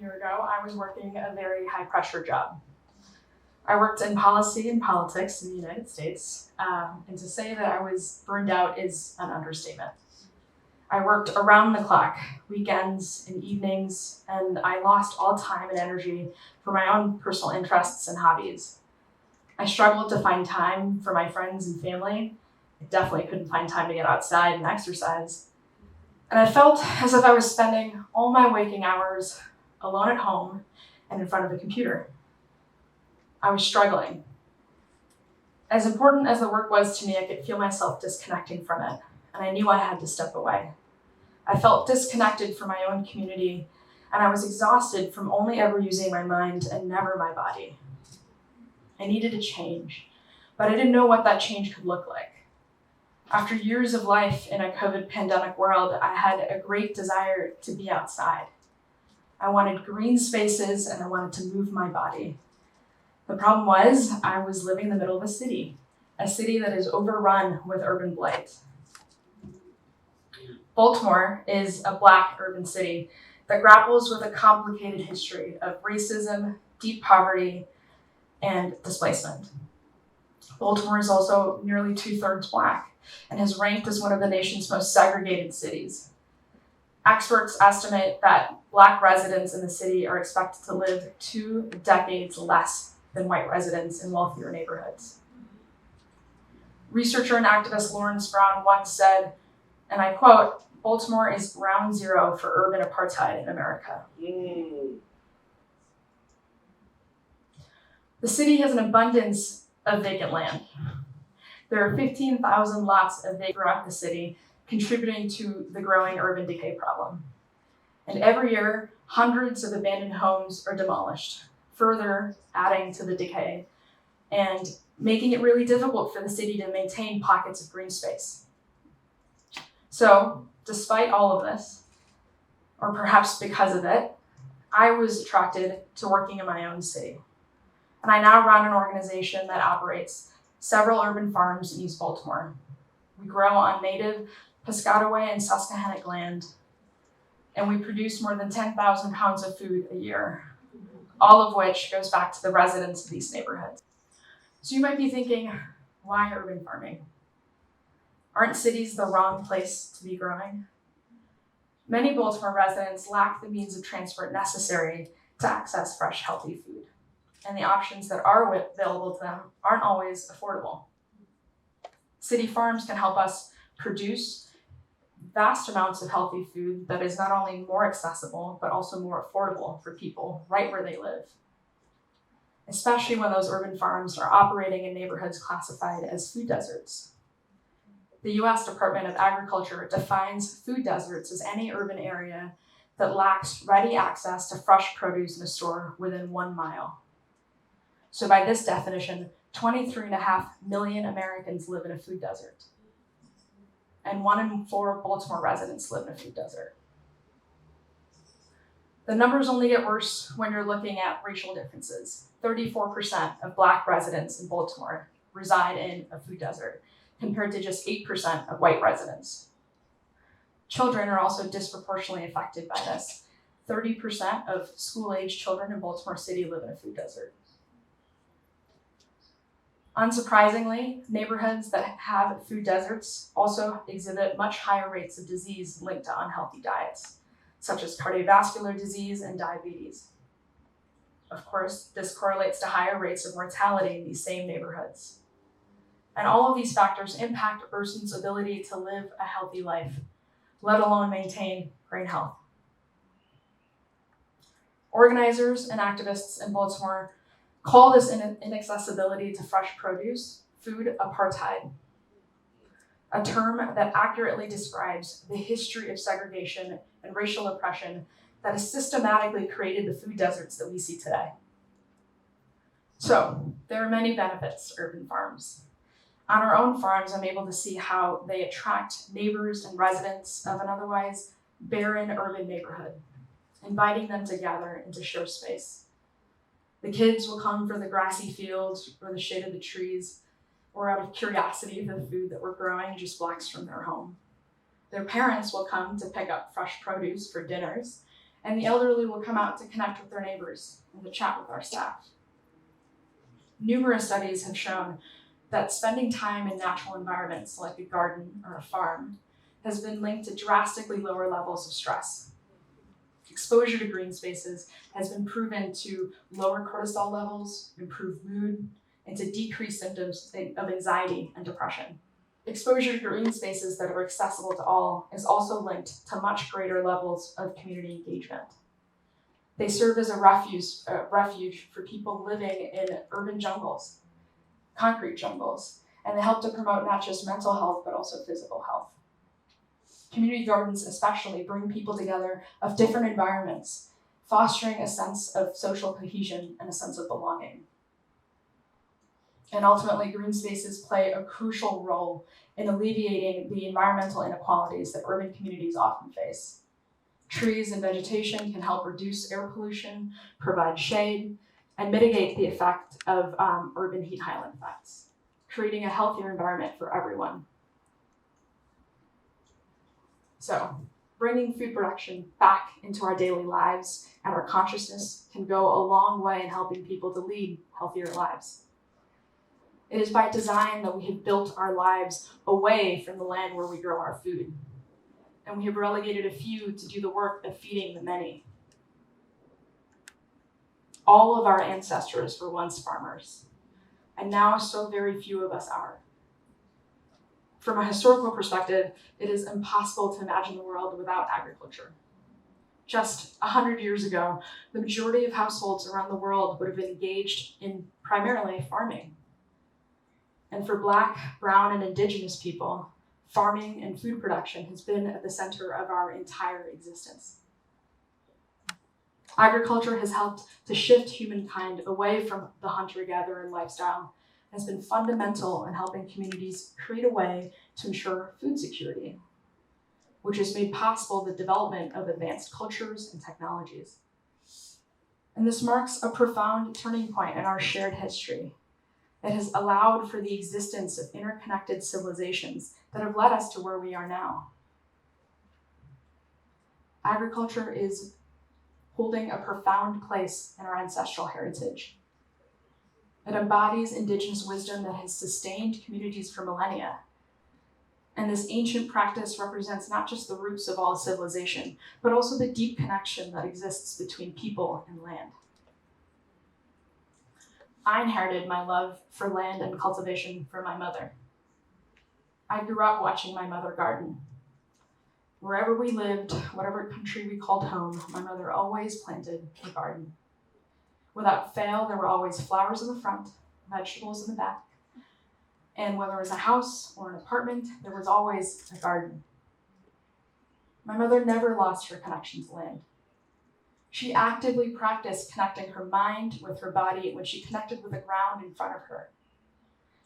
year ago, I was working a very high-pressure job. I worked in policy and politics in the United States, and to say that I was burned out is an understatement. I worked around the clock, weekends and evenings, and I lost all time and energy for my own personal interests and hobbies. I struggled to find time for my friends and family. I definitely couldn't find time to get outside and exercise. And I felt as if I was spending all my waking hours alone at home and in front of a computer. I was struggling. As important as the work was to me, I could feel myself disconnecting from it, and I knew I had to step away. I felt disconnected from my own community, and I was exhausted from only ever using my mind and never my body. I needed a change, but I didn't know what that change could look like. After years of life in a COVID pandemic world, I had a great desire to be outside. I wanted green spaces and I wanted to move my body. The problem was I was living in the middle of a city that is overrun with urban blight. Baltimore is a Black urban city that grapples with a complicated history of racism, deep poverty, and displacement. Baltimore is also nearly 2/3 Black and is ranked as one of the nation's most segregated cities. Experts estimate that Black residents in the city are expected to live 2 decades less than white residents in wealthier neighborhoods. Researcher and activist Lawrence Brown once said, and I quote, "Baltimore is ground zero for urban apartheid in America." The city has an abundance of vacant land. There are 15,000 lots of vacant throughout the city, contributing to the growing urban decay problem. And every year, hundreds of abandoned homes are demolished, further adding to the decay and making it really difficult for the city to maintain pockets of green space. So, despite all of this, or perhaps because of it, I was attracted to working in my own city. And I now run an organization that operates several urban farms in East Baltimore. We grow on native Piscataway and Susquehannock land, and we produce more than 10,000 pounds of food a year, all of which goes back to the residents of these neighborhoods. So you might be thinking, why urban farming? Aren't cities the wrong place to be growing? Many Baltimore residents lack the means of transport necessary to access fresh, healthy food, and the options that are available to them aren't always affordable. City farms can help us produce vast amounts of healthy food that is not only more accessible, but also more affordable for people right where they live, especially when those urban farms are operating in neighborhoods classified as food deserts. The U.S. Department of Agriculture defines food deserts as any urban area that lacks ready access to fresh produce in a store within 1 mile. So by this definition, 23.5 million Americans live in a food desert. And 1 in 4 Baltimore residents live in a food desert. The numbers only get worse when you're looking at racial differences. 34% of Black residents in Baltimore reside in a food desert, compared to just 8% of white residents. Children are also disproportionately affected by this. 30% of school-age children in Baltimore City live in a food desert. Unsurprisingly, neighborhoods that have food deserts also exhibit much higher rates of disease linked to unhealthy diets, such as cardiovascular disease and diabetes. Of course, this correlates to higher rates of mortality in these same neighborhoods. And all of these factors impact a person's ability to live a healthy life, let alone maintain great health. Organizers and activists in Baltimore call this inaccessibility to fresh produce food apartheid, a term that accurately describes the history of segregation and racial oppression that has systematically created the food deserts that we see today. So, there are many benefits to urban farms. On our own farms, I'm able to see how they attract neighbors and residents of an otherwise barren urban neighborhood, inviting them to gather and to share space. The kids will come for the grassy fields or the shade of the trees, or out of curiosity for the food that we're growing just blocks from their home. Their parents will come to pick up fresh produce for dinners, and the elderly will come out to connect with their neighbors and to chat with our staff. Numerous studies have shown that spending time in natural environments like a garden or a farm has been linked to drastically lower levels of stress. Exposure to green spaces has been proven to lower cortisol levels, improve mood, and to decrease symptoms of anxiety and depression. Exposure to green spaces that are accessible to all is also linked to much greater levels of community engagement. They serve as a refuge for people living in urban jungles, concrete jungles, and they help to promote not just mental health, but also physical health. Community gardens especially bring people together of different environments, fostering a sense of social cohesion and a sense of belonging. And ultimately, green spaces play a crucial role in alleviating the environmental inequalities that urban communities often face. Trees and vegetation can help reduce air pollution, provide shade, and mitigate the effect of urban heat island effects, creating a healthier environment for everyone. So, bringing food production back into our daily lives and our consciousness can go a long way in helping people to lead healthier lives. It is by design that we have built our lives away from the land where we grow our food, and we have relegated a few to do the work of feeding the many. All of our ancestors were once farmers, and now so very few of us are. From a historical perspective, it is impossible to imagine the world without agriculture. Just 100 years ago, the majority of households around the world would have been engaged in primarily farming. And for Black, Brown, and Indigenous people, farming and food production has been at the center of our entire existence. Agriculture has helped to shift humankind away from the hunter-gatherer lifestyle, has been fundamental in helping communities create a way to ensure food security, which has made possible the development of advanced cultures and technologies. And this marks a profound turning point in our shared history. It has allowed for the existence of interconnected civilizations that have led us to where we are now. Agriculture is holding a profound place in our ancestral heritage. It embodies indigenous wisdom that has sustained communities for millennia. And this ancient practice represents not just the roots of all civilization, but also the deep connection that exists between people and land. I inherited my love for land and cultivation from my mother. I grew up watching my mother garden. Wherever we lived, whatever country we called home, my mother always planted a garden. Without fail, there were always flowers in the front, vegetables in the back, and whether it was a house or an apartment, there was always a garden. My mother never lost her connection to land. She actively practiced connecting her mind with her body when she connected with the ground in front of her.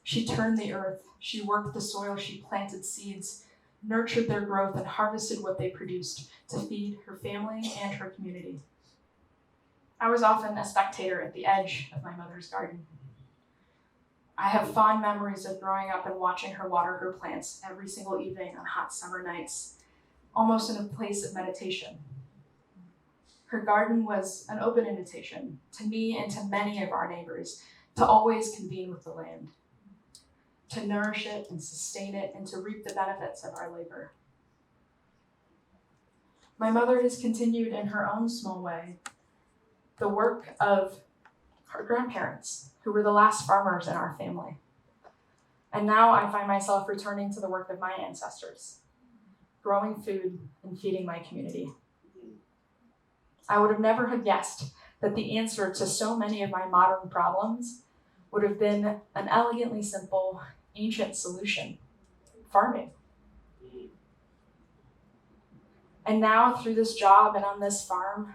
She turned the earth, she worked the soil, she planted seeds, nurtured their growth, and harvested what they produced to feed her family and her community. I was often a spectator at the edge of my mother's garden. I have fond memories of growing up and watching her water her plants every single evening on hot summer nights, almost in a place of meditation. Her garden was an open invitation to me and to many of our neighbors to always convene with the land, to nourish it and sustain it, and to reap the benefits of our labor. My mother has continued in her own small way the work of her grandparents, who were the last farmers in our family. And now I find myself returning to the work of my ancestors, growing food and feeding my community. I would have never have guessed that the answer to so many of my modern problems would have been an elegantly simple, ancient solution: farming. And now, through this job and on this farm,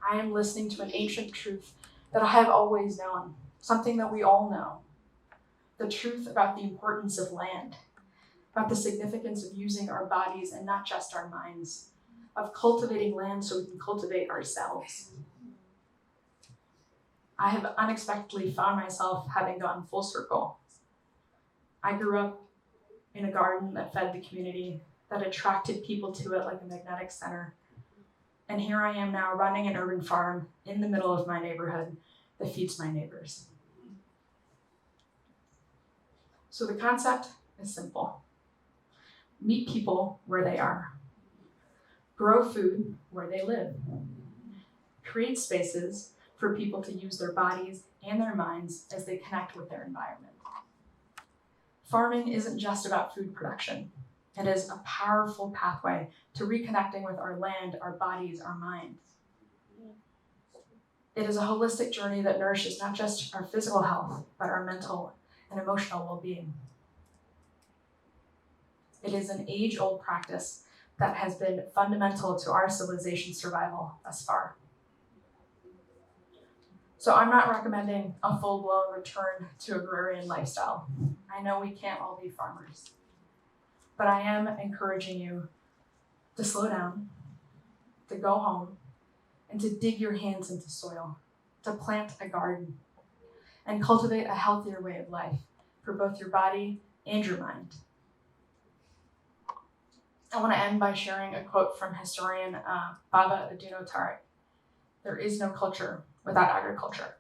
I am listening to an ancient truth that I have always known, something that we all know. The truth about the importance of land, about the significance of using our bodies and not just our minds, of cultivating land so we can cultivate ourselves. I have unexpectedly found myself having gone full circle. I grew up in a garden that fed the community, that attracted people to it like a magnetic center. And here I am now running an urban farm in the middle of my neighborhood that feeds my neighbors. So the concept is simple. Meet people where they are. Grow food where they live. Create spaces for people to use their bodies and their minds as they connect with their environment. Farming isn't just about food production. It is a powerful pathway to reconnecting with our land, our bodies, our minds. It is a holistic journey that nourishes not just our physical health, but our mental and emotional well-being. It is an age-old practice that has been fundamental to our civilization's survival thus far. So I'm not recommending a full-blown return to agrarian lifestyle. I know we can't all be farmers, but I am encouraging you to slow down, to go home, and to dig your hands into soil, to plant a garden, and cultivate a healthier way of life for both your body and your mind. I want to end by sharing a quote from historian Baba Aduno Tariq. There is no culture without agriculture.